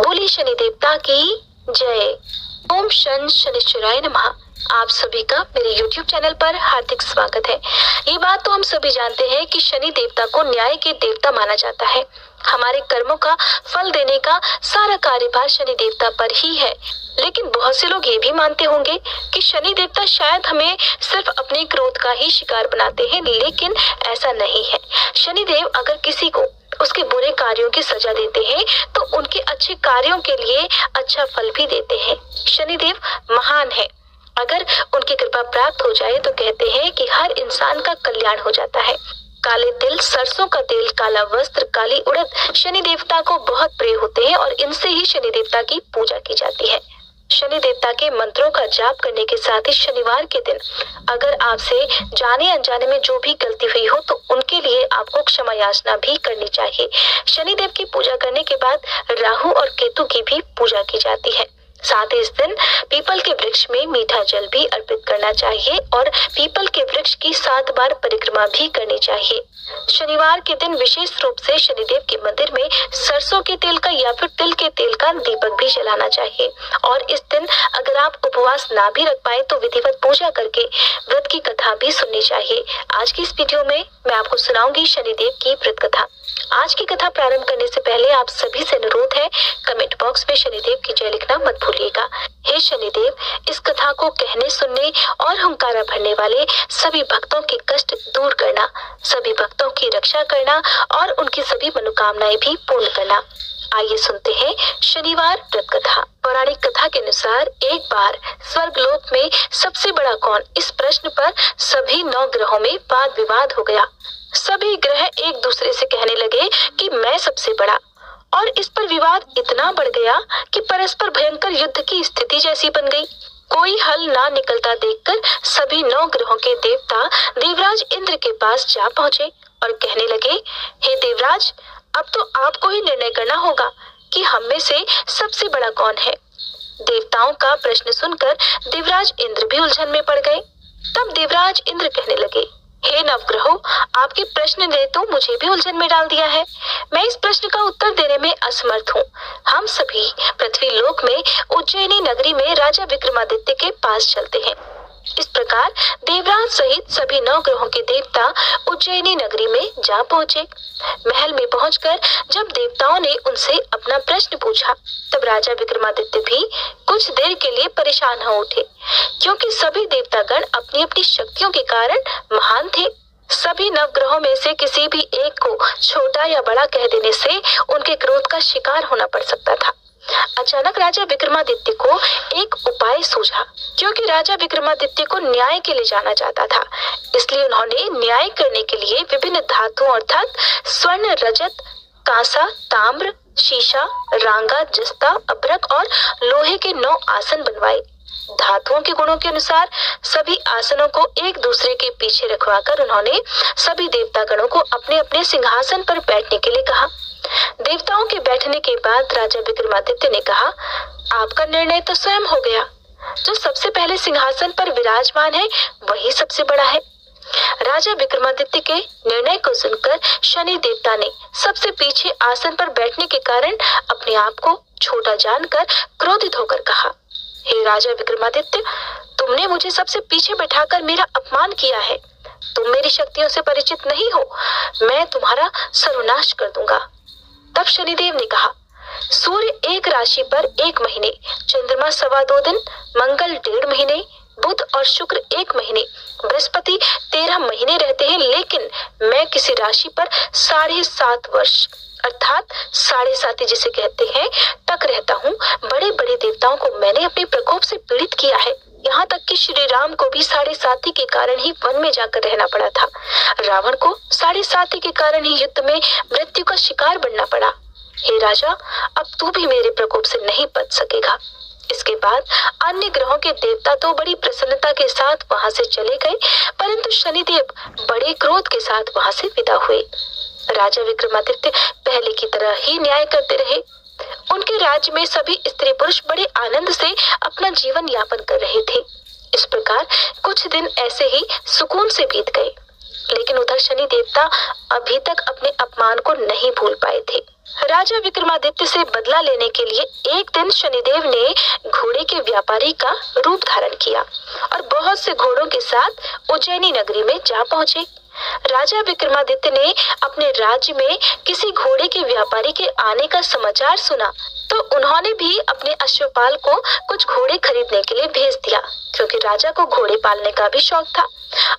बोली शनि देवता की जय। ओम शन शनिश्चराय नमः। आप सभी का मेरे YouTube चैनल पर हार्दिक स्वागत है। ये बात तो हम सभी जानते हैं कि शनि देवता को न्याय के देवता माना जाता है। हमारे कर्मों का फल देने का सारा कार्यभार शनि देवता पर ही है। लेकिन बहुत से लोग ये भी मानते होंगे कि शनि देवता शायद हमें सिर्फ अपने क्रोध का ही शिकार बनाते हैं, लेकिन ऐसा नहीं है। शनिदेव अगर किसी को उसके बुरे कार्यों की सजा देते हैं तो उनके अच्छे कार्यों के लिए अच्छा फल भी देते हैं। शनिदेव महान है। अगर उनकी कृपा प्राप्त हो जाए तो कहते हैं कि हर इंसान का कल्याण हो जाता है। काले तिल, सरसों का तेल, काला वस्त्र, काली उड़द शनि देवता को बहुत प्रिय होते हैं और इनसे ही शनि देवता की पूजा की जाती है। शनि देवता के मंत्रों का जाप करने के साथ ही शनिवार के दिन अगर आपसे जाने अनजाने में जो भी गलती हुई हो तो उनके लिए आपको क्षमा याचना भी करनी चाहिए। शनिदेव की पूजा करने के बाद राहु और केतु की भी पूजा की जाती है। साथ ही इस दिन पीपल के वृक्ष में मीठा जल भी अर्पित करना चाहिए और पीपल के वृक्ष की 7 बार परिक्रमा भी करनी चाहिए। शनिवार के दिन विशेष रूप से शनिदेव के मंदिर में सरसों के तेल का या फिर तिल के तेल का दीपक भी जलाना चाहिए। और इस दिन अगर आप उपवास ना भी रख पाए तो विधिवत पूजा करके व्रत की कथा भी सुननी चाहिए। आज की इस वीडियो में मैं आपको सुनाऊंगी शनिदेव की व्रत कथा। आज की कथा प्रारंभ करने से पहले आप सभी से अनुरोध है, कमेंट बॉक्स में शनिदेव की जय लिखना मत भूलिएगा। हे शनिदेव, इस कथा को कहने, सुनने और हुंकारा भरने वाले सभी भक्तों के कष्ट दूर करना, सभी भक्तों की रक्षा करना और उनकी सभी मनोकामनाएं भी पूर्ण करना। आइए सुनते हैं शनिवार व्रत कथा। पौराणिक कथा के अनुसार एक बार स्वर्गलोक में सबसे बड़ा कौन, इस प्रश्न पर सभी 9 ग्रहों में वाद विवाद हो गया। सभी ग्रह एक दूसरे से कहने लगे कि मैं सबसे बड़ा, और इस पर विवाद इतना बढ़ गया कि परस्पर भयंकर युद्ध की स्थिति जैसी बन गई। कोई हल ना निकलता देखकर सभी 9 ग्रहों के देवता देवराज इंद्र के पास जा पहुंचे और कहने लगे, हे देवराज, अब तो आपको ही निर्णय करना होगा कि हम में से सबसे बड़ा कौन है। देवताओं का प्रश्न सुनकर देवराज इंद्र भी उलझन में पड़ गए। तब देवराज इंद्र कहने लगे, हे नवग्रहों, आपके प्रश्न ने तो मुझे भी उलझन में डाल दिया है। मैं इस प्रश्न का उत्तर देने में असमर्थ हूँ। हम सभी पृथ्वी लोक में उज्जैनी नगरी में राजा विक्रमादित्य के पास चलते हैं। इस प्रकार देवराज सहित सभी 9 ग्रहों के देवता उज्जैनी नगरी में जा पहुंचे। महल में पहुंचकर जब देवताओं ने उनसे अपना प्रश्न पूछा तब राजा विक्रमादित्य भी कुछ देर के लिए परेशान हो उठे, क्योंकि सभी देवतागण अपनी अपनी शक्तियों के कारण महान थे। सभी 9 ग्रहों में से किसी भी एक को छोटा या बड़ा कह देने से उनके क्रोध का शिकार होना पड़ सकता था। अचानक राजा विक्रमादित्य को एक उपाय सूझा, क्योंकि राजा विक्रमादित्य को न्याय के लिए जाना जाता था। इसलिए उन्होंने न्याय करने के लिए विभिन्न धातुओं अर्थात स्वर्ण, रजत, कांसा, ताम्र, शीशा, रांगा, जस्ता, अभ्रक और लोहे के 9 आसन बनवाए। धातुओं के गुणों के अनुसार सभी आसनों को एक दूसरे के पीछे रखवाकर उन्होंने सभी देवतागणों को अपने अपने सिंहासन पर बैठने के लिए कहा। देवताओं के बैठने के बाद राजा विक्रमादित्य ने कहा, आपका निर्णय तो स्वयं हो गया। जो सबसे पहले सिंहासन पर विराजमान है वही सबसे बड़ा है। राजा विक्रमादित्य के निर्णय को सुनकर शनि देवता ने सबसे पीछे आसन पर बैठने के कारण अपने आप को छोटा जानकर क्रोधित होकर कहा, हे राजा विक्रमादित्य, तुमने मुझे सबसे पीछे बैठाकर मेरा अपमान किया है। तुम मेरी शक्तियों से परिचित नहीं हो। मैं तुम्हारा सर्वनाश कर दूंगा। तब शनिदेव ने कहा, सूर्य एक राशि पर 1 महीने, चंद्रमा 2.25 दिन, मंगल 1.5 महीने, बुध और शुक्र 1 महीने, बृहस्पति 13 महीने रहते हैं, लेकिन मैं किसी राशि पर 7.5 वर्ष अर्थात 7.5 जिसे कहते हैं तक रहता हूँ। बड़े बड़े देवताओं को मैंने अपने प्रकोप से पीड़ित किया है। यहाँ तक कि श्री राम को भी 7.5 के कारण ही वन में जाकर रहना पड़ा था। रावण को 7.5 के कारण ही युद्ध में मृत्यु का शिकार बनना पड़ा। हे राजा, अब तू भी मेरे प्रकोप से नहीं बच सकेगा। इसके बाद अन्य ग्रहों के देवता तो बड़ी प्रसन्नता के साथ वहां से चले गए, परंतु शनिदेव बड़े क्रोध के साथ वहां से विदा हुए। राजा विक्रमादित्य पहले की तरह ही न्याय करते रहे। उनके राज्य में सभी स्त्री पुरुष बड़े आनंद से अपना जीवन यापन कर रहे थे। इस प्रकार कुछ दिन ऐसे ही सुकून से बीत गए। लेकिन उधर शनि देवता अभी तक अपने अपमान को नहीं भूल पाए थे। राजा विक्रमादित्य से बदला लेने के लिए एक दिन शनिदेव ने घोड़े के व्यापारी का रूप धारण किया और बहुत से घोड़ों के साथ उज्जैनी नगरी में जा पहुंचे। राजा विक्रमादित्य ने अपने राज्य में किसी घोड़े के व्यापारी के आने का समाचार सुना तो उन्होंने भी अपने अश्वपाल को कुछ घोड़े खरीदने के लिए भेज दिया, क्योंकि राजा को घोड़े पालने का भी शौक था।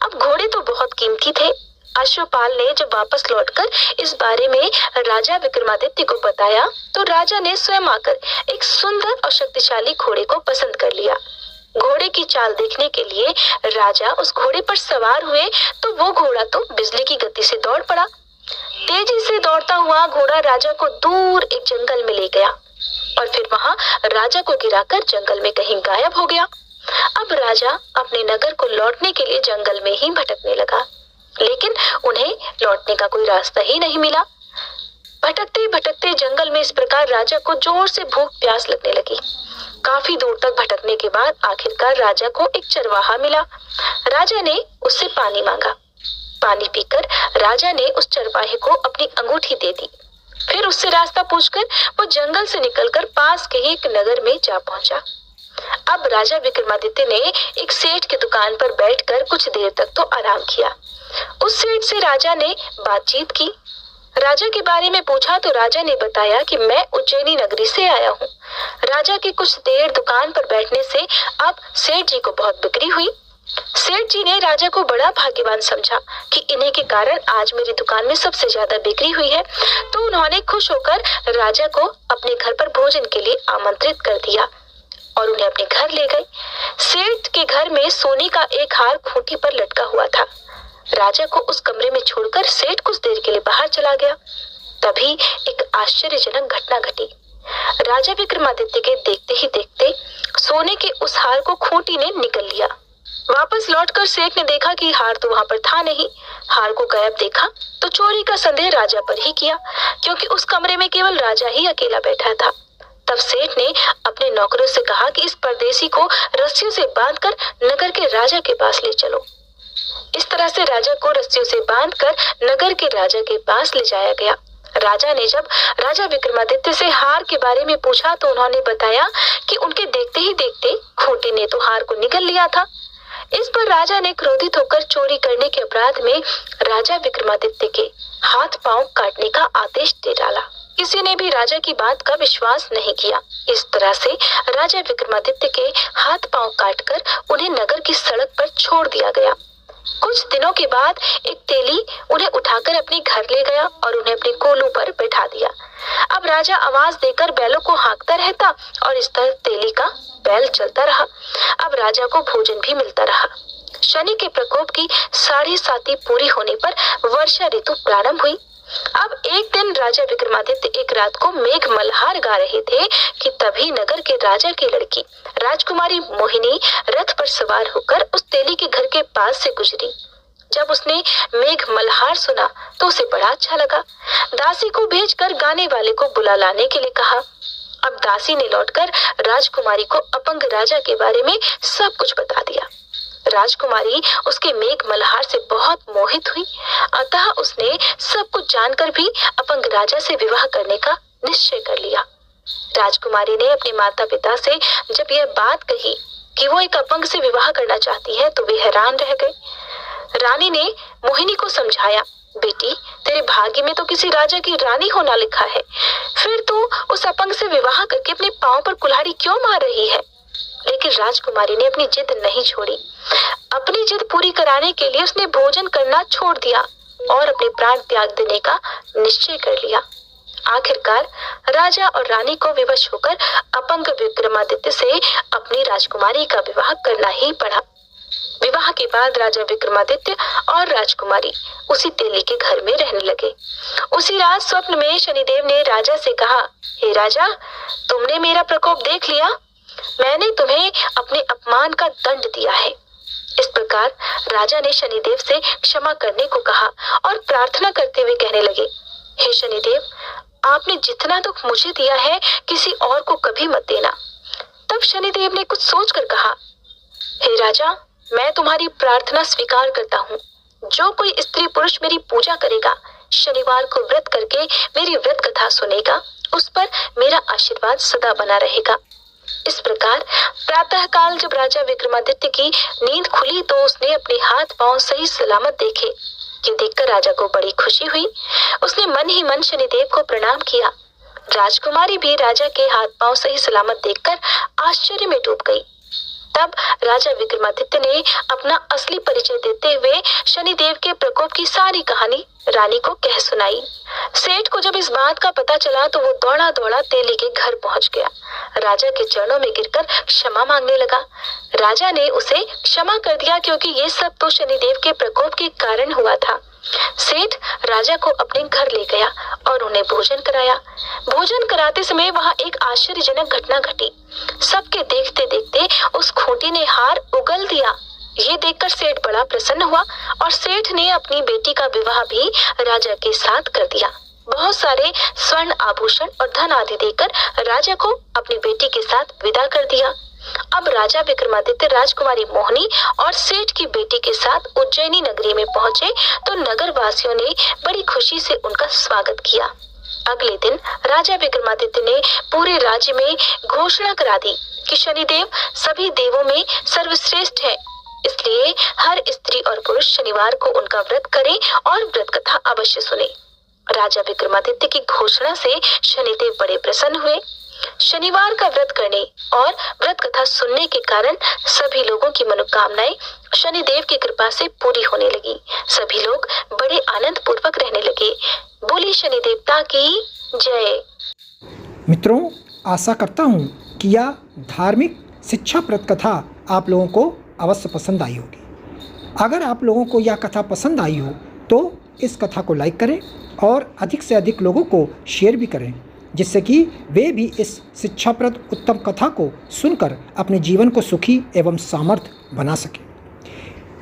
अब घोड़े तो बहुत कीमती थे। अश्वपाल ने जब वापस लौटकर इस बारे में राजा विक्रमादित्य को बताया तो राजा ने स्वयं आकर एक सुंदर और शक्तिशाली घोड़े को पसंद कर लिया। घोड़े की चाल देखने के लिए राजा उस घोड़े पर सवार हुए तो वो घोड़ा तो बिजली की गति से दौड़ पड़ा। तेजी से दौड़ता हुआ घोड़ा राजा को दूर एक जंगल में ले गया और फिर वहां राजा को गिराकर जंगल में कहीं गायब हो गया। अब राजा अपने नगर को लौटने के लिए जंगल में ही भटकने लगा, लेकिन उन्हें लौटने का कोई रास्ता ही नहीं मिला। भटकते भटकते जंगल में इस प्रकार राजा को जोर से भूख प्यास लगने लगी। काफी दूर तक भटकने के बाद आखिरकार राजा को एक चरवाहा मिला। राजा ने उससे पानी मांगा। पानी पीकर राजा ने उस चरवाहे को अपनी अंगूठी दे दी। फिर उससे रास्ता पूछकर वो जंगल से निकलकर पास के ही एक नगर में जा पहुंचा। अब राजा विक्रमादित्य ने एक सेठ की दुकान पर बैठकर कुछ देर तक तो आराम किया। उस सेठ से राजा ने बातचीत की। राजा के बारे में पूछा तो राजा ने बताया कि मैं उज्जैनी नगरी से आया हूँ। राजा की कुछ देर दुकान पर बैठने से अब सेठ जी को बहुत बिक्री हुई। सेठ जी ने राजा को बड़ा भाग्यवान समझा कि इन्हीं के कारण आज मेरी दुकान में सबसे ज्यादा बिक्री हुई है, तो उन्होंने खुश होकर राजा को अपने घर पर भोजन के लिए आमंत्रित कर दिया और उन्हें अपने घर ले गए। सेठ के घर में सोने का एक हार खूंटी पर लटका हुआ था। राजा को उस कमरे में छोड़कर सेठ कुछ देर के लिए बाहर चला गया। तभी एक आश्चर्यजनक घटना घटी। राजा विक्रमादित्य के देखते ही देखते सोने के उस हार को खूंटी ने निगल लिया। वापस लौटकर सेठ ने देखा कि हार तो वहां पर था नहीं। हार को गायब देखा तो चोरी का संदेह राजा पर ही किया, क्योंकि उस कमरे में केवल राजा ही अकेला बैठा था। तब सेठ ने अपने नौकरों से कहा कि इस परदेसी को रस्सियों से बांधकर नगर के राजा के पास ले चलो। इस तरह से राजा को रस्सियों से बांधकर नगर के राजा के पास ले जाया गया। राजा ने जब राजा विक्रमादित्य से हार के बारे में पूछा तो उन्होंने बताया कि उनके देखते ही देखते खूंटी ने तो हार को निगल लिया था। इस पर राजा ने क्रोधित होकर चोरी करने के अपराध में राजा विक्रमादित्य के हाथ पांव काटने का आदेश दे डाला। किसी ने भी राजा की बात का विश्वास नहीं किया। इस तरह से राजा विक्रमादित्य के हाथ पांव काटकर उन्हें नगर की सड़क पर छोड़ दिया गया। कुछ दिनों के बाद एक तेली उन्हें उठाकर अपने घर ले गया और उन्हें अपने कोलू पर बैठा दिया। अब राजा आवाज देकर बैलों को हाँकता रहता और इस तरह तेली का बैल चलता रहा। अब राजा को भोजन भी मिलता रहा। शनि के प्रकोप की 7.5 पूरी होने पर वर्षा ऋतु प्रारंभ हुई। अब एक दिन राजा विक्रमादित्य एक रात को मेघ मल्हार गा रहे थे कि तभी नगर के राजा की लड़की राजकुमारी मोहिनी रथ पर सवार होकर उस तेली के घर के पास से गुजरी। जब उसने मेघ मल्हार सुना तो उसे बड़ा अच्छा लगा। दासी को भेजकर गाने वाले को बुला लाने के लिए कहा। अब दासी ने लौटकर राजकुमारी को अपंग राजा के बारे में सब कुछ बता दिया। राजकुमारी उसके मेघ मल्हार से बहुत मोहित हुई, अतः उसने सब कुछ जानकर भी अपंग राजा से विवाह करने का निश्चय कर लिया। राजकुमारी ने अपने माता पिता से जब यह बात कही कि वो एक अपंग से विवाह करना चाहती है तो वे हैरान रह गए। रानी ने मोहिनी को समझाया, बेटी तेरे भाग्य में तो किसी राजा की रानी होना लिखा है, फिर तू उस अपंग से विवाह करके अपने पांव पर कुल्हाड़ी क्यों मार रही है। लेकिन राजकुमारी ने अपनी जिद नहीं छोड़ी। अपनी जिद पूरी कराने के लिए उसने भोजन करना छोड़ दिया और अपने प्राण त्याग देने का निश्चय कर लिया। आखिरकार राजा और रानी को विवश होकर अपंग विक्रमादित्य से अपनी राजकुमारी का विवाह करना ही पड़ा। विवाह के बाद राजा विक्रमादित्य और राजकुमारी उसी तेली के घर में रहने लगे। उसी रात स्वप्न में शनिदेव ने राजा से कहा, हे राजा, तुमने मेरा प्रकोप देख लिया। मैंने तुम्हें अपने अपमान का दंड दिया है। इस प्रकार राजा ने शनिदेव से क्षमा करने को कहा और प्रार्थना करते हुए कहने लगे, हे शनिदेव, आपने जितना दुख मुझे दिया है किसी और को कभी मत देना। तब शनिदेव ने कुछ सोचकर कहा, हे राजा, मैं तुम्हारी प्रार्थना स्वीकार करता हूँ। जो कोई स्त्री पुरुष मेरी पूजा करेगा, शनिवार को व्रत करके मेरी व्रत कथा सुनेगा, उस पर मेरा आशीर्वाद सदा बना रहेगा। इस प्रकार प्रातः काल जब राजा विक्रमादित्य की नींद खुली तो उसने अपने हाथ पांव सही सलामत देखे। ये देखकर राजा को बड़ी खुशी हुई। उसने मन ही मन शनिदेव को प्रणाम किया। राजकुमारी भी राजा के हाथ पांव सही सलामत देखकर आश्चर्य में डूब गई। तब राजा विक्रमादित्य ने अपना असली परिचय देते हुए शनिदेव के प्रकोप की सारी कहानी रानी को कह सुनाई। सेठ को जब इस बात का पता चला तो वो दौड़ा दौड़ा तेली के घर पहुंच गया। राजा के चरणों में गिरकर क्षमा मांगने लगा। राजा ने उसे क्षमा कर दिया क्योंकि ये सब तो शनिदेव के प्रकोप के कारण हुआ था। सेठ राजा को अपने घर ले गया और उन्हें भोजन कराया। भोजन कराते समय वहां एक आश्चर्यजनक घटना घटी। सबके देखते देखते उस खूंटी ने हार उगल दिया। ये देखकर सेठ बड़ा प्रसन्न हुआ और सेठ ने अपनी बेटी का विवाह भी राजा के साथ कर दिया। बहुत सारे स्वर्ण आभूषण और धन आदि देकर राजा को अपनी बेटी के साथ विदा कर दिया। अब राजा विक्रमादित्य राजकुमारी मोहिनी और सेठ की बेटी के साथ उज्जैनी नगरी में पहुंचे तो नगर वासियों ने बड़ी खुशी से उनका स्वागत किया। अगले दिन राजा विक्रमादित्य ने पूरे राज्य में घोषणा करा दी कि शनिदेव सभी देवों में सर्वश्रेष्ठ है, इसलिए हर स्त्री और पुरुष शनिवार को उनका व्रत करें और व्रत कथा अवश्य सुने। राजा विक्रमादित्य की घोषणा से शनिदेव बड़े प्रसन्न हुए। शनिवार का व्रत करने और व्रत कथा सुनने के कारण सभी लोगों की मनोकामनाएं शनिदेव की कृपा से पूरी होने लगी। सभी लोग बड़े आनंद पूर्वक रहने लगे। बोली शनि देवता की जय। मित्रों, आशा करता हूँ कि यह धार्मिक शिक्षाप्रद कथा आप लोगों को अवश्य पसंद आई होगी। अगर आप लोगों को यह कथा पसंद आई हो तो इस कथा को लाइक करें और अधिक से अधिक लोगों को शेयर भी करें, जिससे कि वे भी इस शिक्षाप्रद उत्तम कथा को सुनकर अपने जीवन को सुखी एवं सामर्थ्य बना सकें।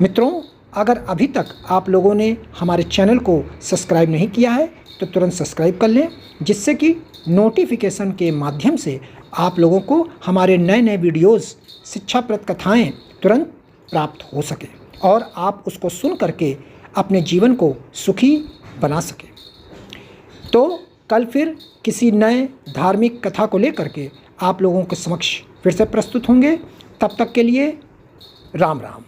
मित्रों, अगर अभी तक आप लोगों ने हमारे चैनल को सब्सक्राइब नहीं किया है तो तुरंत सब्सक्राइब कर लें, जिससे कि नोटिफिकेशन के माध्यम से आप लोगों को हमारे नए नए वीडियोज़ शिक्षाप्रद कथाएँ तुरंत प्राप्त हो सके और आप उसको सुन करके अपने जीवन को सुखी बना सकें। तो कल फिर किसी नए धार्मिक कथा को लेकर के आप लोगों के समक्ष फिर से प्रस्तुत होंगे। तब तक के लिए राम राम।